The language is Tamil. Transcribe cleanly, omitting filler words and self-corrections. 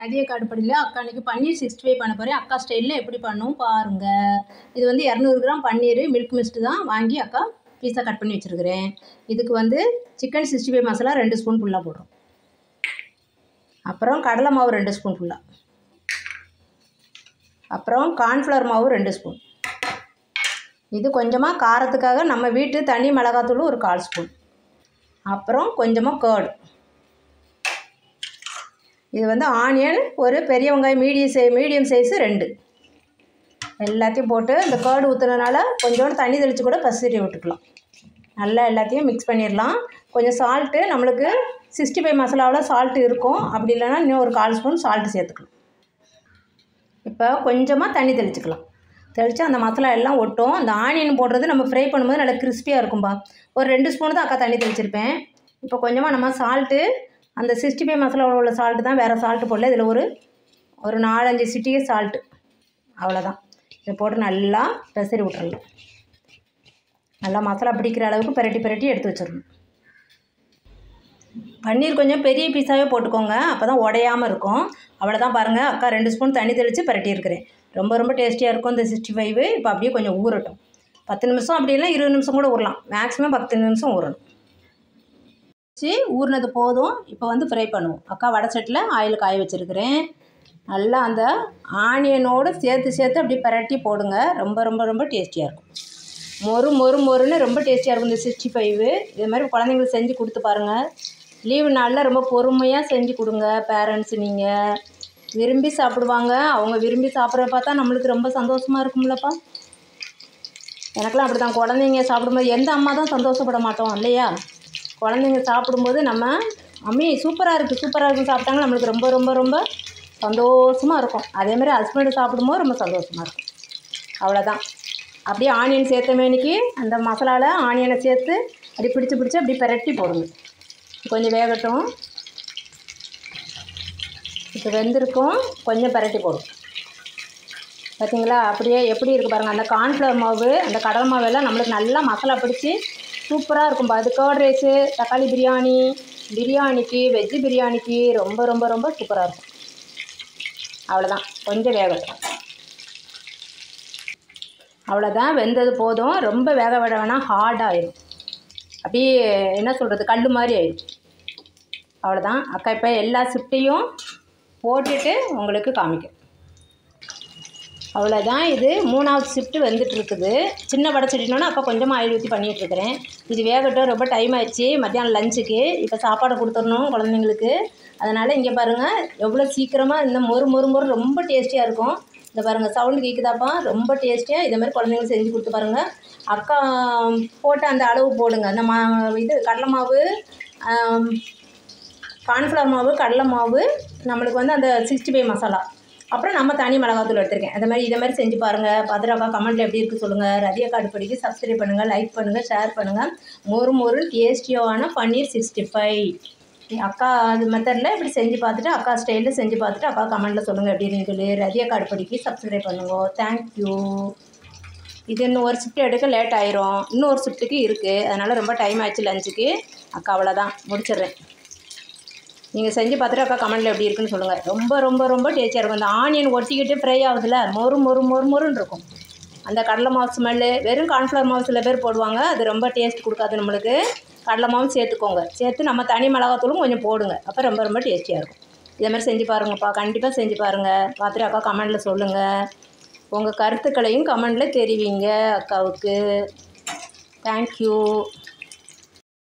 அதிக காடுப்படியில் அக்கா அன்றைக்கி பன்னீர் 65 பண்ண போகிறேன். அக்கா ஸ்டைலில் எப்படி பண்ணும் பாருங்கள். இது வந்து 200 கிராம் பன்னீர் மில்க் மிஸ்ட்டு தான் வாங்கி அக்கா பீஸாக கட் பண்ணி வச்சுருக்கிறேன். இதுக்கு வந்து சிக்கன் 65 மசாலா 2 ஸ்பூன் ஃபுல்லாக போடுறோம். அப்புறம் கடலை மாவு 2 ஸ்பூன் ஃபுல்லாக. அப்புறம் கார்ன்ஃப்ளவர் மாவு 2 ஸ்பூன். இது கொஞ்சமாக காரத்துக்காக நம்ம வீட்டு தனி மிளகாத்தூள் ஒரு 1/4 ஸ்பூன். அப்புறம் கொஞ்சமாக கர்டு. இது வந்து ஆனியன் ஒரு பெரிய வெங்காயம் மீடியம் சைஸு 2. எல்லாத்தையும் போட்டு இந்த கர்டு ஊற்றுறதுனால கொஞ்சோண்டு தண்ணி தெளித்து கூட பசிரி விட்டுக்கலாம். நல்லா எல்லாத்தையும் மிக்ஸ் பண்ணிடலாம். கொஞ்சம் சால்ட்டு நம்மளுக்கு 65 மசாலாவில் சால்ட்டு இருக்கும். அப்படி இல்லைன்னா இன்னும் ஒரு 1/4 ஸ்பூன் சால்ட்டு சேர்த்துக்கலாம். இப்போ கொஞ்சமாக தண்ணி தெளிச்சுக்கலாம். தெளித்து அந்த மசாலா எல்லாம் ஒட்டும். அந்த ஆனியன் போடுறது நம்ம ஃப்ரை பண்ணும்போது நல்லா கிறிஸ்பியாக இருக்கும்பா. ஒரு 2 ஸ்பூன் தான் அக்கா தண்ணி தெளிச்சிருப்பேன். இப்போ கொஞ்சமாக நம்ம சால்ட்டு அந்த 65 மசாலாவில் உள்ள சால்ட்டு தான், வேறு சால்ட்டு போடல. இதில் ஒரு 4-5 சிட்டிகை சால்ட்டு, அவ்வளோதான். இதை போட்டு நல்லா பெசரி விட்டுறலாம். நல்லா மசாலா பிடிக்கிற அளவுக்கு பிரட்டி எடுத்து வச்சிடணும். பன்னீர் கொஞ்சம் பெரிய பீஸாகவே போட்டுக்கோங்க, அப்போ தான் உடையாமல் இருக்கும். அவ்வளோதான் பாருங்கள், அக்கா 2 ஸ்பூன் தண்ணி தெளித்து பிரட்டியிருக்கிறேன். ரொம்ப டேஸ்டியாக இருக்கும் இந்த 65. இப்போ அப்படியே கொஞ்சம் ஊறட்டும். 10 நிமிஷம் அப்படி இல்லை 20 நிமிஷம் கூட ஊறலாம். மேக்ஸிமம் 10 நிமிஷம் ஊறணும். ஊறினது போதும். இப்போ வந்து ஃப்ரை பண்ணுவோம். அக்கா வடை சட்டியில் ஆயில் காய வச்சுருக்கிறேன். நல்லா அந்த ஆனியனோடு சேர்த்து அப்படியே பிரட்டி போடுங்க. ரொம்ப டேஸ்டியாக இருக்கும். மொறுன்னு ரொம்ப டேஸ்டியாக இருக்கும் இந்த 65. இது மாதிரி குழந்தைங்களுக்கு செஞ்சு கொடுத்து பாருங்கள். லீவு நாளில் ரொம்ப பொறுமையாக செஞ்சு கொடுங்க. பேரண்ட்ஸ் நீங்கள் விரும்பி சாப்பிடுவாங்க. அவங்க விரும்பி சாப்பிட்றத பார்த்தா நம்மளுக்கு ரொம்ப சந்தோஷமாக இருக்கும்லப்பா. எனக்கெல்லாம் அப்படி தான். குழந்தைங்க சாப்பிடும்போது எந்த அம்மா தான் சந்தோஷப்பட மாட்டோம் இல்லையா? குழந்தைங்க சாப்பிடும்போது நம்ம அம்மி சூப்பராக இருக்குன்னு சாப்பிட்டாங்க, நம்மளுக்கு ரொம்ப சந்தோஷமாக இருக்கும். அதேமாதிரி ஹஸ்பண்டு சாப்பிடும்போது ரொம்ப சந்தோஷமாக இருக்கும். அவ்வளோதான். அப்படியே ஆனியன் சேர்த்த மேனிக்கு அந்த மசாலாவில் ஆனியனை சேர்த்து அப்படி பிடிச்சி அப்படி பிரட்டி போடுங்க. கொஞ்சம் வேகட்டும். இப்போ வெந்திருக்கும், கொஞ்சம் பிரட்டி போடும். பார்த்தீங்களா அப்படியே எப்படி இருக்குது பாருங்கள். அந்த கார்ன்ஃப்ளவர் மாவு அந்த கடலை மாவு எல்லாம் நம்மளுக்கு நல்லா மசாலா பிடிச்சி சூப்பராக இருக்கும்பா. அது கர்ட் ரைஸு, தக்காளி பிரியாணிக்கு வெஜ்ஜு பிரியாணிக்கு ரொம்ப சூப்பராக இருக்கும். அவ்வளோதான், கொஞ்சம் வேகட்டும். அவ்வளோதான், வெந்தது போதும். ரொம்ப வேக விட வேணாம், ஹார்டாகிடும். அப்படியே என்ன சொல்கிறது, கல் மாதிரி ஆயிடும். அவ்வளோதான். அக்கா இப்போ எல்லா ஷிஃப்ட்டையும் போட்டுட்டு உங்களுக்கு காமிக்கும். அவ்வளோதான். இது 3வது ஷிஃப்ட்டு வந்துட்டுருக்குது. சின்ன வடை சட்டினோன்னா அப்போ கொஞ்சமாக ஆயில் ஊற்றி பண்ணிகிட்ருக்கிறேன். இது வேகட்டும். ரொம்ப டைம் ஆயிடுச்சு மத்தியானம் லஞ்சுக்கு. இப்போ சாப்பாடு கொடுத்துடணும் குழந்தைங்களுக்கு. அதனால் இங்கே பாருங்கள் எவ்வளோ சீக்கிரமாக இந்த மொறு ரொம்ப டேஸ்டியாக இருக்கும். இந்த பாருங்கள் சவுண்டு கேட்குதாப்பா, ரொம்ப டேஸ்டியாக. இதே மாதிரி குழந்தைங்களுக்கு செஞ்சு கொடுத்து பாருங்கள். அக்கா போட்ட அந்த அளவு போடுங்க. அந்த இது கடலை மாவு, கார்ன்ஃப்ளவர் மாவு, கடலை மாவு, நம்மளுக்கு வந்து அந்த 65 மசாலா, அப்புறம் நம்ம தனி மிளகாத்தூள் எடுத்துருக்கேன். இதே மாதிரி செஞ்சு பாருங்கள். பார்த்துட்டு கமெண்ட்டில் எப்படி இருக்குது சொல்லுங்கள். ரதியா காடுப்படிக்கு சப்ஸ்கிரைப் பண்ணுங்கள், லைக் பண்ணுங்கள், ஷேர் பண்ணுங்கள். மொறு டேஸ்டியான பன்னீர் 65 அக்கா அது மெத்தடில் இப்படி செஞ்சு பார்த்துட்டு, அக்கா ஸ்டைலில் செஞ்சு பார்த்துட்டு அக்கா கமெண்ட்டில் சொல்லுங்கள் எப்படின்னு சொல்லி. ரதியா காடுப்படிக்கு சப்ஸ்கிரைப் பண்ணுங்க. தேங்க்யூ. இது இன்னும் ஒரு ஷிஃப்ட் எடுக்க லேட் ஆயிரும். இன்னும் ஒரு ஷிஃப்ட்டுக்கு இருக்குது. அதனால் ரொம்ப டைம் ஆயிடுச்சு லஞ்சுக்கு. அக்கா அவ்வளோதான், முடிச்சிடுறேன். நீங்கள் செஞ்சு பார்த்துட்டு அக்கா கமெண்ட்டில் எப்படி இருக்குன்னு சொல்லுங்கள். ரொம்ப டேஸ்டியாக இருக்கும். அந்த ஆனியன் ஒட்டிக்கிட்டு ஃப்ரை ஆகுதுல, மொறுன்னு இருக்கும். அந்த கடலை மாவு ஸ்மெல்லு. வெறும் கார்ன்ஃப்ளவர் மாவு சில பேர் போடுவாங்க, அது ரொம்ப டேஸ்ட் கொடுக்காது நம்மளுக்கு. கடலை மாவும் சேர்த்துக்கோங்க. சேர்த்து நம்ம தனி மிளகாத்தூளும் கொஞ்சம் போடுங்க. அப்போ ரொம்ப டேஸ்டியாக இருக்கும். இதே மாதிரி செஞ்சு பாருங்கப்பா. கண்டிப்பாக செஞ்சு பாருங்கள். பார்த்துட்டு அக்கா கமெண்ட்டில் சொல்லுங்கள். உங்கள் கருத்துக்களையும் கமெண்ட்டில் தெரிவிங்க அக்காவுக்கு. தேங்க்யூ.